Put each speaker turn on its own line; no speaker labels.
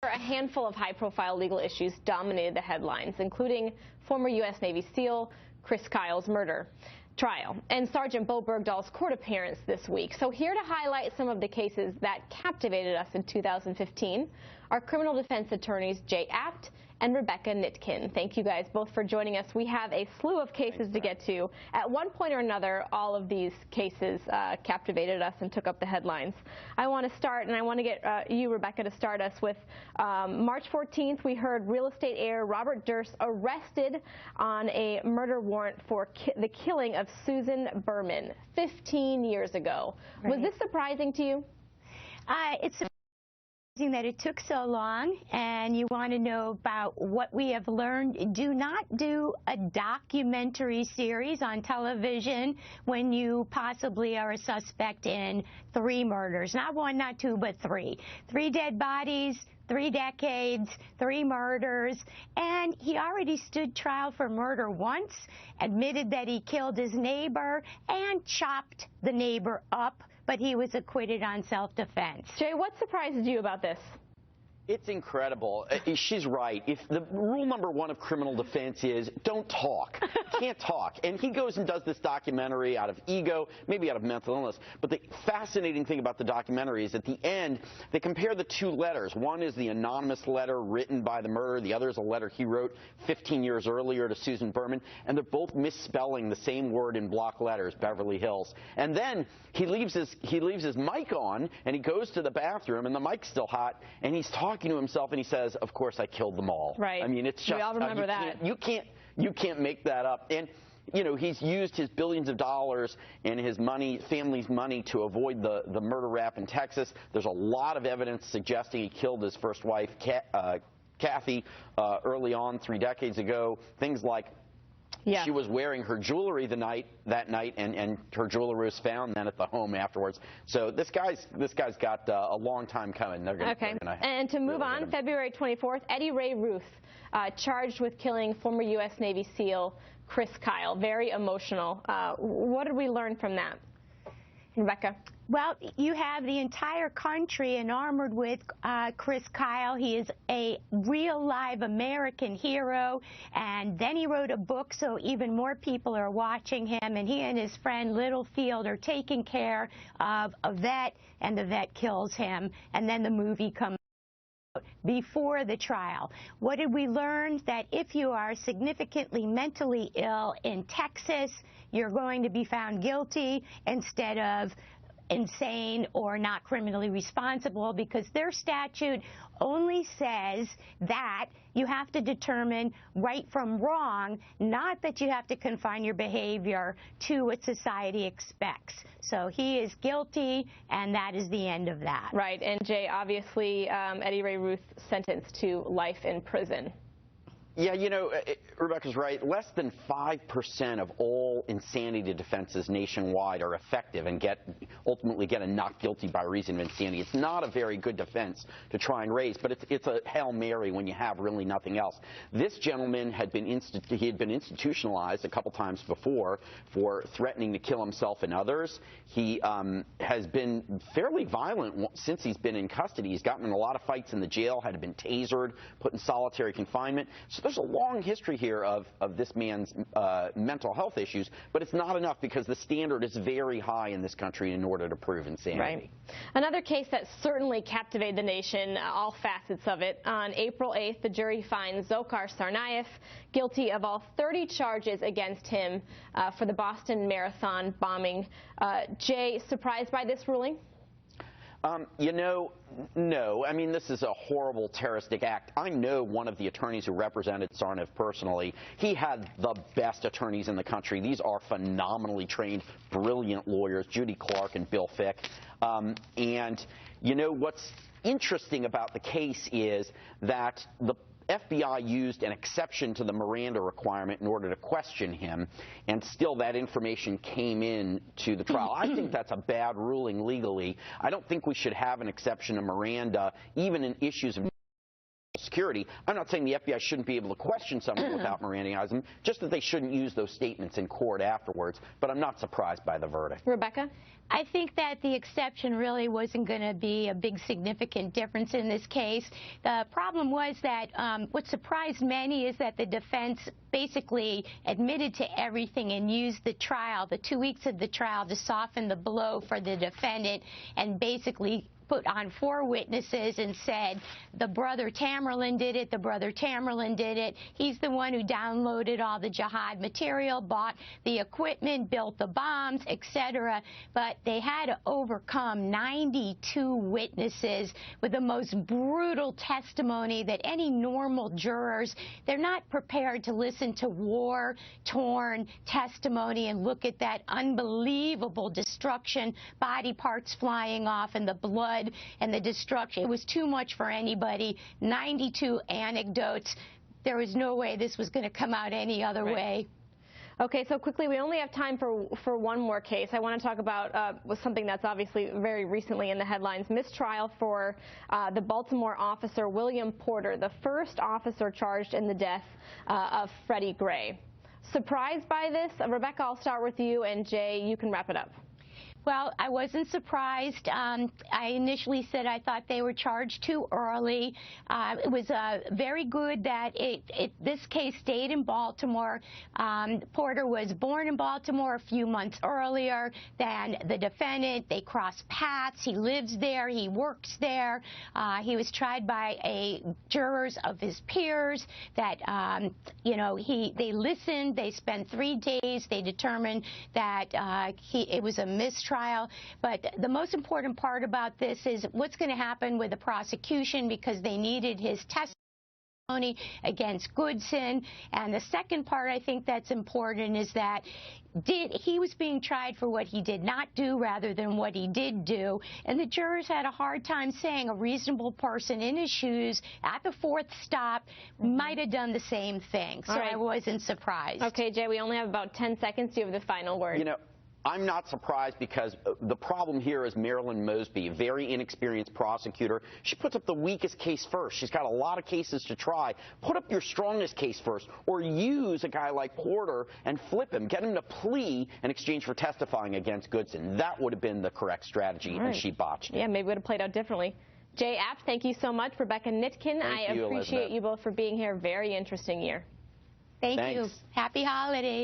A handful of high-profile legal issues dominated the headlines, including former U.S. Navy SEAL Chris Kyle's murder trial and Sergeant Bo Bergdahl's court appearance this week. So here to highlight some of the cases that captivated us in 2015 are criminal defense attorneys Jay Apt and Rebecca Nitkin. Thank you guys both for joining us. We have a slew of cases to get to. At one point or another, all of these cases captivated us and took up the headlines. I want to start, and I want to get you, Rebecca, to start us with March 14th. We heard real estate heir Robert Durst arrested on a murder warrant for the killing of Susan Berman 15 years ago. Right. Was this surprising to you?
It's surprising that it took so long, and you want to know about what we have learned. Do not do a documentary series on television when you possibly are a suspect in 3 murders. Not 1, not 2, but 3. 3 dead bodies, 3 decades, 3 murders, and he already stood trial for murder once, admitted that he killed his neighbor and chopped the neighbor up, but he was acquitted on self-defense.
Jay, what surprised you about this?
It's incredible. She's right. If the rule number 1 of criminal defense is don't talk, can't talk. And he goes and does this documentary out of ego, maybe out of mental illness. But the fascinating thing about the documentary is at the end, they compare the 2 letters. One is the anonymous letter written by the murderer. The other is a letter he wrote 15 years earlier to Susan Berman. And they're both misspelling the same word in block letters, Beverly Hills. And then he leaves his mic on, and he goes to the bathroom, and the mic's still hot, and he's talking to himself, and he says, "Of course I killed them all."
Right.
I mean, it's just,
we all remember that.
You can't make that up. And you know, he's used his billions of dollars and his money, family's money, to avoid the murder rap in Texas. There's a lot of evidence suggesting he killed his first wife, Kathy, early on 3 decades ago. Things like she was wearing her jewelry that night, and her jewelry was found then at the home afterwards. So this guy's got a long time coming.
And to move on, February 24th, Eddie Ray Ruth charged with killing former U.S. Navy SEAL Chris Kyle. Very emotional. What did we learn from that, Rebecca?
Well, you have the entire country enamored with Chris Kyle. He is a real live American hero, and then he wrote a book, so even more people are watching him, and he and his friend Littlefield are taking care of a vet, and the vet kills him, and then the movie comes before the trial. What did we learn? That if you are significantly mentally ill in Texas, you're going to be found guilty instead of insane or not criminally responsible, because their statute only says that you have to determine right from wrong, not that you have to confine your behavior to what society expects. So he is guilty, and that is the end of that.
Right. And Jay, obviously, Eddie Ray Ruth sentenced to life in prison.
Yeah, you know, Rebecca's right. Less than 5% of all insanity defenses nationwide are effective and ultimately get a not guilty by reason of insanity. It's not a very good defense to try and raise, but it's a Hail Mary when you have really nothing else. This gentleman had been institutionalized a couple times before for threatening to kill himself and others. He has been fairly violent since he's been in custody. He's gotten in a lot of fights in the jail, had been tasered, put in solitary confinement. So there's a long history here of this man's mental health issues, but it's not enough because the standard is very high in this country in order to prove insanity.
Right. Another case that certainly captivated the nation, all facets of it. On April 8th, the jury finds Dzhokhar Tsarnaev guilty of all 30 charges against him for the Boston Marathon bombing. Jay, surprised by this ruling?
You know, no. I mean, this is a horrible terroristic act. I know one of the attorneys who represented Tsarnaev personally. He had the best attorneys in the country. These are phenomenally trained, brilliant lawyers, Judy Clark and Bill Fick. And, you know, what's interesting about the case is that the FBI used an exception to the Miranda requirement in order to question him, and still that information came in to the trial. I think that's a bad ruling legally. I don't think we should have an exception to Miranda, even in issues of security. I'm not saying the FBI shouldn't be able to question someone without Mirandizing them, just that they shouldn't use those statements in court afterwards. But I'm not surprised by the verdict.
Rebecca?
I think that the exception really wasn't going to be a big significant difference in this case. The problem was that what surprised many is that the defense basically admitted to everything and used the trial, the 2 weeks of the trial, to soften the blow for the defendant and basically put on 4 witnesses and said the brother Tamerlan did it, the brother Tamerlan did it. He's the one who downloaded all the jihad material, bought the equipment, built the bombs, etc. But they had to overcome 92 witnesses with the most brutal testimony that any normal jurors, they're not prepared to listen to war-torn testimony and look at that unbelievable destruction, body parts flying off and the blood and the destruction. It was too much for anybody. 92 anecdotes. There was no way this was going to come out any other way.
Okay, so quickly, we only have time for one more case. I want to talk about something that's obviously very recently in the headlines, mistrial for the Baltimore officer William Porter, the first officer charged in the death of Freddie Gray. Surprised by this? Rebecca, I'll start with you, and Jay, you can wrap it up.
Well, I wasn't surprised. I initially said I thought they were charged too early. It was very good that this case stayed in Baltimore. Porter was born in Baltimore a few months earlier than the defendant. They crossed paths. He lives there. He works there. He was tried by jurors of his peers that, you know, they listened. They spent 3 days. They determined that it was a mistrial. But the most important part about this is what's going to happen with the prosecution, because they needed his testimony against Goodson. And the second part I think that's important is that he was being tried for what he did not do rather than what he did do. And the jurors had a hard time saying a reasonable person in his shoes at the 4th stop might have done the same thing. So I wasn't surprised.
Okay, Jay, we only have about 10 seconds. Do you have the final word?
You know, I'm not surprised, because the problem here is Marilyn Mosby, a very inexperienced prosecutor. She puts up the weakest case first. She's got a lot of cases to try. Put up your strongest case first, or use a guy like Porter and flip him. Get him to plea in exchange for testifying against Goodson. That would have been the correct strategy, and she botched it.
Yeah, maybe it would have played out differently. Jay Apt, thank you so much. Rebecca Nitkin, I appreciate you both for being here. Very interesting year.
Thank you. Happy holidays.